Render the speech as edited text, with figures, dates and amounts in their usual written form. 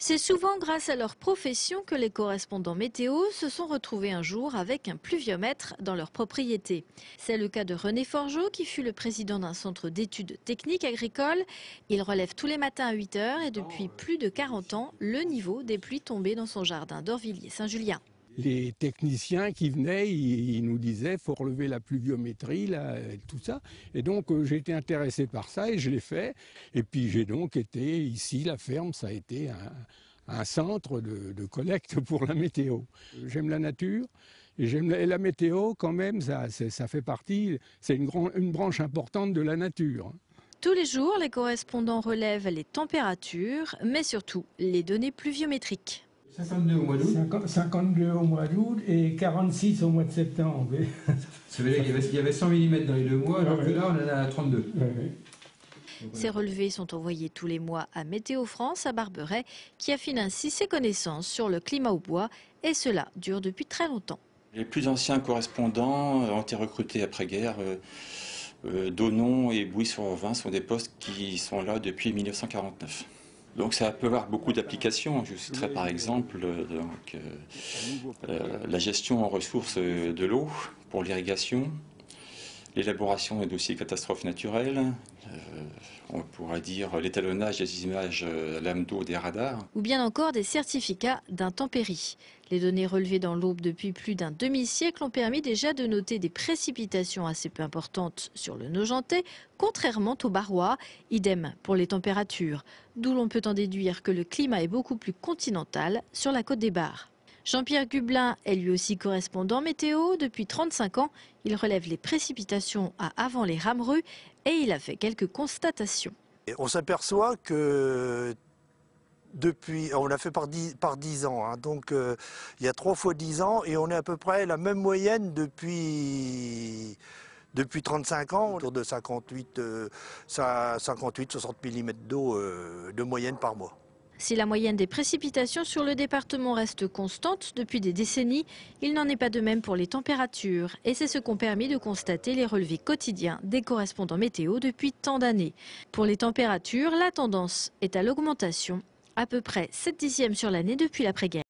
C'est souvent grâce à leur profession que les correspondants météo se sont retrouvés un jour avec un pluviomètre dans leur propriété. C'est le cas de René Forgeot qui fut le président d'un centre d'études techniques agricoles. Il relève tous les matins à 8 h et depuis plus de 40 ans le niveau des pluies tombées dans son jardin d'Orvilliers-Saint-Julien. Les techniciens qui venaient, ils nous disaient faut relever la pluviométrie, là, tout ça. Et donc j'ai été intéressé par ça et je l'ai fait. Et puis j'ai donc été ici, la ferme, ça a été un centre de collecte pour la météo. J'aime la nature et j'aime la météo quand même, ça fait partie, c'est une branche importante de la nature. Tous les jours, les correspondants relèvent les températures, mais surtout les données pluviométriques. 52 au mois d'août. 52 au mois d'août et 46 au mois de septembre. Ça veut dire qu'il y avait 100 mm dans les 2 mois, alors que là on en a 32. Ces relevés sont envoyés tous les mois à Météo France à Barberet, qui affine ainsi ses connaissances sur le climat au bois, et cela dure depuis très longtemps. Les plus anciens correspondants ont été recrutés après-guerre. Donon et Bouy-sur-Orvin sont des postes qui sont là depuis 1949. Donc ça peut avoir beaucoup d'applications. Je citerai par exemple la gestion en ressources de l'eau pour l'irrigation, l'élaboration des dossiers catastrophes naturelles, on pourrait dire l'étalonnage des images lames d'eau des radars. Ou bien encore des certificats d'intempéries. Les données relevées dans l'Aube depuis plus d'un demi-siècle ont permis déjà de noter des précipitations assez peu importantes sur le Nogentais, contrairement au Barrois. Idem pour les températures, d'où l'on peut en déduire que le climat est beaucoup plus continental sur la côte des Barres. Jean-Pierre Gublin est lui aussi correspondant météo. Depuis 35 ans, il relève les précipitations à Avant-les-Ramerues et il a fait quelques constatations. Et on s'aperçoit que on a fait par 10 ans, hein, donc il y a 3 fois 10 ans et on est à peu près la même moyenne depuis 35 ans, autour de 58-60 mm d'eau de moyenne par mois. Si la moyenne des précipitations sur le département reste constante depuis des décennies, il n'en est pas de même pour les températures. Et c'est ce qu'ont permis de constater les relevés quotidiens des correspondants météo depuis tant d'années. Pour les températures, la tendance est à l'augmentation, à peu près 7 dixièmes sur l'année depuis l'après-guerre.